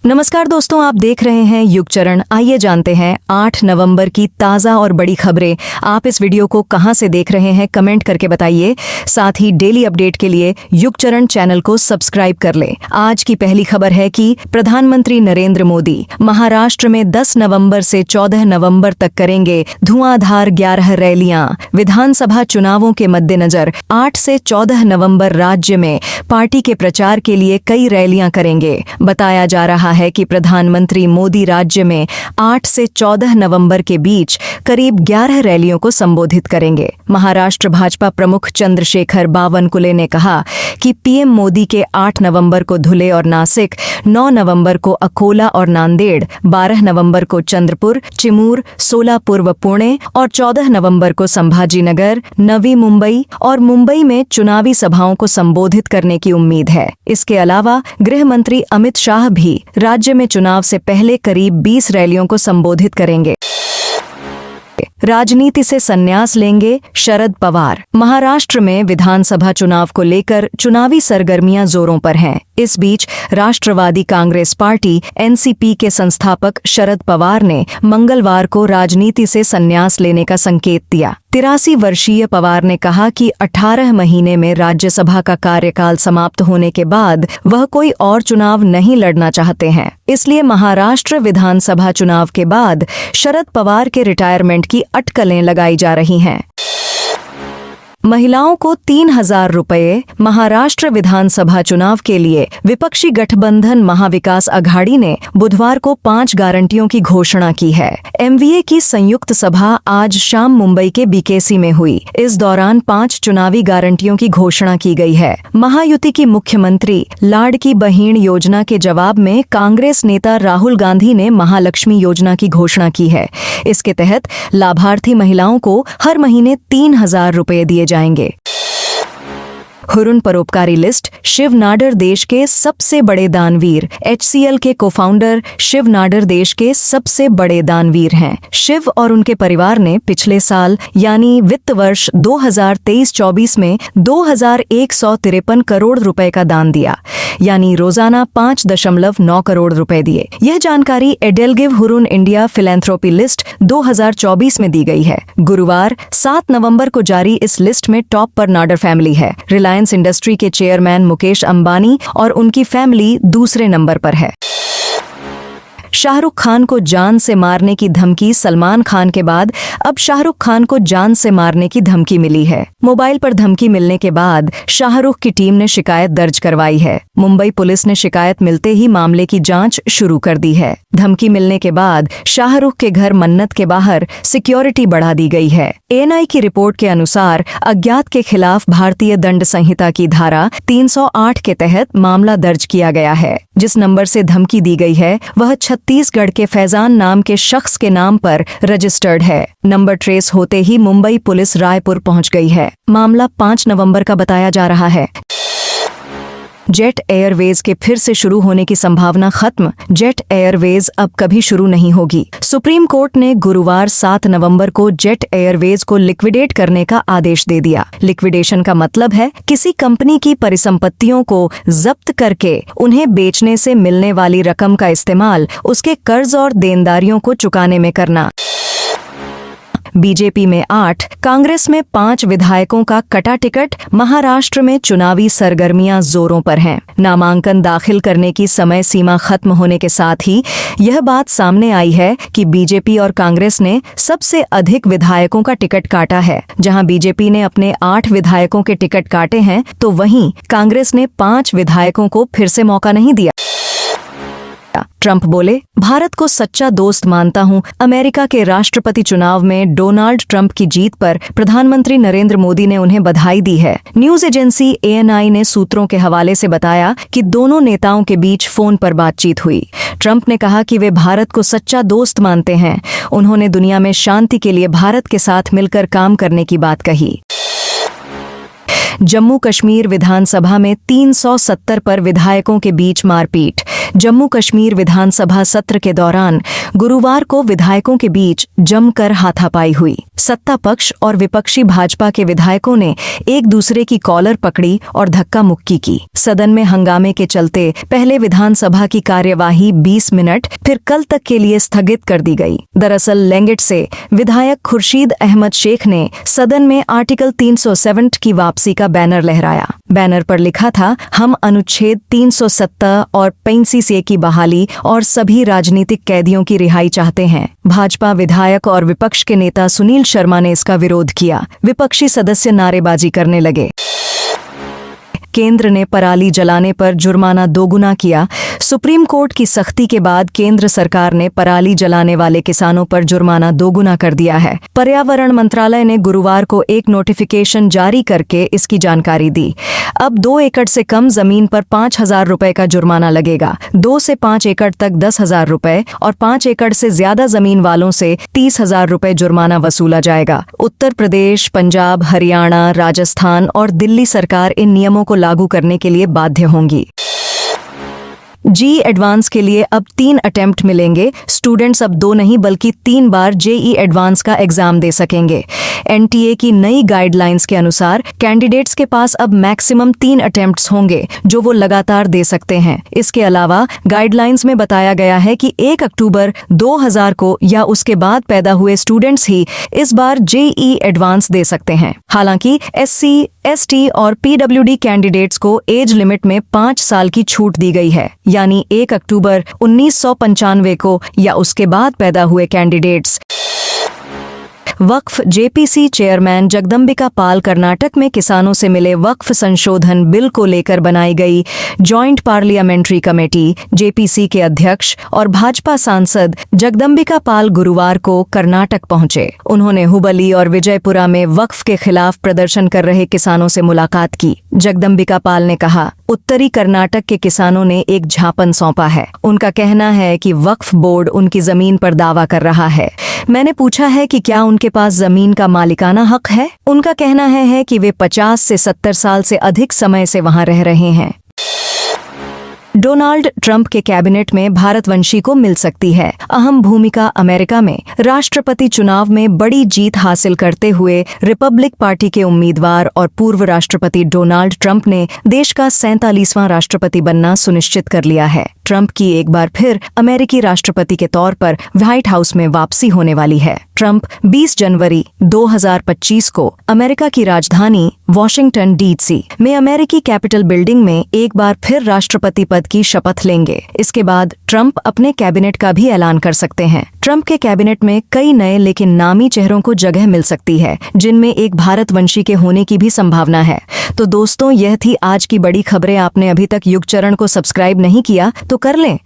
नमस्कार दोस्तों, आप देख रहे हैं युग चरण। आइए जानते हैं 8 नवंबर की ताज़ा और बड़ी खबरें। आप इस वीडियो को कहां से देख रहे हैं कमेंट करके बताइए। साथ ही डेली अपडेट के लिए युग चरण चैनल को सब्सक्राइब कर लें। आज की पहली खबर है कि प्रधानमंत्री नरेंद्र मोदी महाराष्ट्र में 10 नवंबर से 14 नवंबर तक करेंगे धुआंधार 11 रैलियां। विधानसभा चुनावों के मद्देनजर 8 से 14 नवंबर राज्य में पार्टी के प्रचार के लिए कई रैलियां करेंगे। बताया जा रहा है कि प्रधानमंत्री मोदी राज्य में 8 से 14 नवंबर के बीच करीब 11 रैलियों को संबोधित करेंगे। महाराष्ट्र भाजपा प्रमुख चंद्रशेखर बावनकुले ने कहा कि पीएम मोदी के 8 नवंबर को धुले और नासिक, 9 नवंबर को अकोला और नांदेड़, 12 नवंबर को चंद्रपुर, चिमूर, सोलापुर व पुणे और 14 नवंबर को संभाजीनगर, नवी मुंबई और मुंबई में चुनावी सभाओं को संबोधित करने की उम्मीद है। इसके अलावा गृह मंत्री अमित शाह भी राज्य में चुनाव से पहले करीब 20 रैलियों को संबोधित करेंगे। राजनीति से संन्यास लेंगे शरद पवार। महाराष्ट्र में विधानसभा चुनाव को लेकर चुनावी सरगर्मियां जोरों पर हैं। इस बीच राष्ट्रवादी कांग्रेस पार्टी एनसीपी के संस्थापक शरद पवार ने मंगलवार को राजनीति से संन्यास लेने का संकेत दिया। 83 वर्षीय पवार ने कहा कि 18 महीने में राज्यसभा का कार्यकाल समाप्त होने के बाद वह कोई और चुनाव नहीं लड़ना चाहते हैं। इसलिए महाराष्ट्र विधानसभा चुनाव के बाद शरद पवार के रिटायरमेंट की अटकलें लगाई जा रही हैं। महिलाओं को 3,000 रुपये। महाराष्ट्र विधानसभा चुनाव के लिए विपक्षी गठबंधन महाविकास अघाड़ी ने बुधवार को 5 गारंटियों की घोषणा की है। एमवीए की संयुक्त सभा आज शाम मुंबई के बीकेसी में हुई। इस दौरान 5 चुनावी गारंटियों की घोषणा की गई है। महायुति की मुख्यमंत्री लाड़की बहिण योजना के जवाब में कांग्रेस नेता राहुल गांधी ने महालक्ष्मी योजना की घोषणा की है। इसके तहत लाभार्थी महिलाओं को हर महीने 3,000 रुपये दिए जाएंगे। हुरुन परोपकारी लिस्ट। शिव नाडर देश के सबसे बड़े दानवीर। HCL के को-फाउंडर शिव नाडर देश के सबसे बड़े दानवीर हैं। शिव और उनके परिवार ने पिछले साल यानी वित्त वर्ष 2023-24 में 2,153 करोड़ रुपए का दान दिया, यानी रोजाना 5.9 करोड़ रुपए दिए। यह जानकारी EdelGive Hurun India philanthropy list 2024 में दी गई है। गुरुवार 7 नवंबर को जारी इस लिस्ट में टॉप पर नाडर फैमिली है। रिलायंस इंडस्ट्री के चेयरमैन मुकेश अंबानी और उनकी फैमिली दूसरे नंबर पर है। शाहरुख खान को जान से मारने की धमकी। सलमान खान के बाद अब शाहरुख खान को जान से मारने की धमकी मिली है। मोबाइल पर धमकी मिलने के बाद शाहरुख की टीम ने शिकायत दर्ज करवाई है। मुंबई पुलिस ने शिकायत मिलते ही मामले की जांच शुरू कर दी है। धमकी मिलने के बाद शाहरुख के घर मन्नत के बाहर सिक्योरिटी बढ़ा दी गई है। ANI की रिपोर्ट के अनुसार अज्ञात के खिलाफ भारतीय दंड संहिता की धारा 308 के तहत मामला दर्ज किया गया है। जिस नंबर से धमकी दी गई है वह छत्तीसगढ़ के फैजान नाम के शख्स के नाम पर रजिस्टर्ड है। नंबर ट्रेस होते ही मुंबई पुलिस रायपुर पहुंच गई है। मामला 5 नवंबर का बताया जा रहा है। जेट एयरवेज के फिर से शुरू होने की संभावना खत्म। जेट एयरवेज अब कभी शुरू नहीं होगी। सुप्रीम कोर्ट ने गुरुवार 7 नवंबर को जेट एयरवेज को लिक्विडेट करने का आदेश दे दिया। लिक्विडेशन का मतलब है किसी कंपनी की परिसंपत्तियों को जब्त करके उन्हें बेचने से मिलने वाली रकम का इस्तेमाल उसके कर्ज और देनदारियों को चुकाने में करना। बीजेपी में 8, कांग्रेस में 5 विधायकों का कटा टिकट। महाराष्ट्र में चुनावी सरगर्मियां जोरों पर हैं। नामांकन दाखिल करने की समय सीमा खत्म होने के साथ ही यह बात सामने आई है कि बीजेपी और कांग्रेस ने सबसे अधिक विधायकों का टिकट काटा है। जहां बीजेपी ने अपने 8 विधायकों के टिकट काटे हैं, तो वहीं कांग्रेस ने 5 विधायकों को फिर से मौका नहीं दिया। ट्रंप बोले, भारत को सच्चा दोस्त मानता हूं। अमेरिका के राष्ट्रपति चुनाव में डोनाल्ड ट्रंप की जीत पर प्रधानमंत्री नरेंद्र मोदी ने उन्हें बधाई दी है। न्यूज एजेंसी ANI ने सूत्रों के हवाले से बताया कि दोनों नेताओं के बीच फोन पर बातचीत हुई। ट्रंप ने कहा कि वे भारत को सच्चा दोस्त मानते हैं। उन्होंने दुनिया में शांति के लिए भारत के साथ मिलकर काम करने की बात कही। जम्मू कश्मीर विधानसभा में 370 पर विधायकों के बीच मारपीट। जम्मू कश्मीर विधानसभा सत्र के दौरान गुरुवार को विधायकों के बीच जमकर हाथापाई हुई। सत्ता पक्ष और विपक्षी भाजपा के विधायकों ने एक दूसरे की कॉलर पकड़ी और धक्का मुक्की की। सदन में हंगामे के चलते पहले विधानसभा की कार्यवाही 20 मिनट फिर कल तक के लिए स्थगित कर दी गई। दरअसल लेंगेट से विधायक खुर्शीद अहमद शेख ने सदन में आर्टिकल 360 की वापसी का बैनर लहराया। बैनर पर लिखा था, हम अनुच्छेद 370 और 35A की बहाली और सभी राजनीतिक कैदियों की रिहाई चाहते हैं। भाजपा विधायक और विपक्ष के नेता सुनील शर्मा ने इसका विरोध किया। विपक्षी सदस्य नारेबाजी करने लगे। केंद्र ने पराली जलाने पर जुर्माना दोगुना किया। सुप्रीम कोर्ट की सख्ती के बाद केंद्र सरकार ने पराली जलाने वाले किसानों पर जुर्माना दोगुना कर दिया है। पर्यावरण मंत्रालय ने गुरुवार को एक नोटिफिकेशन जारी करके इसकी जानकारी दी। अब 2 एकड़ से कम जमीन पर 5,000 रुपए का जुर्माना लगेगा। 2 से 5 एकड़ तक 10,000 रुपए और 5 एकड़ से ज्यादा जमीन वालों से 30,000 रुपए जुर्माना वसूला जाएगा। उत्तर प्रदेश, पंजाब, हरियाणा, राजस्थान और दिल्ली सरकार इन नियमों को लागू करने के लिए बाध्य होंगी। जी एडवांस के लिए अब 3 अटेम्प्ट मिलेंगे। स्टूडेंट्स अब 2 नहीं बल्कि 3 बार जेई एडवांस का एग्जाम दे सकेंगे। एनटीए की नई गाइडलाइंस के अनुसार कैंडिडेट्स के पास अब मैक्सिमम 3 अटेम्प्ट्स होंगे जो वो लगातार दे सकते हैं। इसके अलावा गाइडलाइंस में बताया गया है कि 1 अक्टूबर 2000 को या उसके बाद पैदा हुए स्टूडेंट्स ही इस बार जेई एडवांस दे सकते हैं। हालांकि एससी, एसटी और पीडब्ल्यूडी कैंडिडेट्स को एज लिमिट में 5 साल की छूट दी गई है, यानी 1 अक्टूबर 1995 को या उसके बाद पैदा हुए कैंडिडेट्स। वक्फ जेपीसी चेयरमैन जगदम्बिका पाल कर्नाटक में किसानों से मिले वक्फ संशोधन बिल को लेकर बनाई गई जॉइंट पार्लियामेंट्री कमेटी जेपीसी के अध्यक्ष और भाजपा सांसद जगदम्बिका पाल गुरुवार को कर्नाटक पहुंचे। उन्होंने हुबली और विजयपुरा में वक्फ के खिलाफ प्रदर्शन कर रहे किसानों से मुलाकात की। जगदम्बिका पाल ने कहा, उत्तरी कर्नाटक के किसानों ने एक झापन सौंपा है। उनका कहना है कि वक्फ बोर्ड उनकी जमीन पर दावा कर रहा है। मैंने पूछा है कि क्या उनके पास जमीन का मालिकाना हक है। उनका कहना है कि वे 50 से 70 साल से अधिक समय से वहां रह रहे हैं। डोनाल्ड ट्रंप के कैबिनेट में भारतवंशी को मिल सकती है अहम भूमिका। अमेरिका में राष्ट्रपति चुनाव में बड़ी जीत हासिल करते हुए रिपब्लिक पार्टी के उम्मीदवार और पूर्व राष्ट्रपति डोनाल्ड ट्रंप ने देश का 47वां राष्ट्रपति बनना सुनिश्चित कर लिया है। ट्रंप की एक बार फिर अमेरिकी राष्ट्रपति के तौर पर व्हाइट हाउस में वापसी होने वाली है। ट्रंप 20 जनवरी 2025 को अमेरिका की राजधानी वॉशिंगटन डीसी में अमेरिकी कैपिटल बिल्डिंग में एक बार फिर राष्ट्रपति पद की शपथ लेंगे। इसके बाद ट्रंप अपने कैबिनेट का भी ऐलान कर सकते हैं। ट्रंप के कैबिनेट में कई नए लेकिन नामी चेहरों को जगह मिल सकती है, जिनमें एक भारतवंशी के होने की भी संभावना है। तो दोस्तों, यह थी आज की बड़ी खबरें। आपने अभी तक युगचरण को सब्सक्राइब नहीं किया तो कर लें।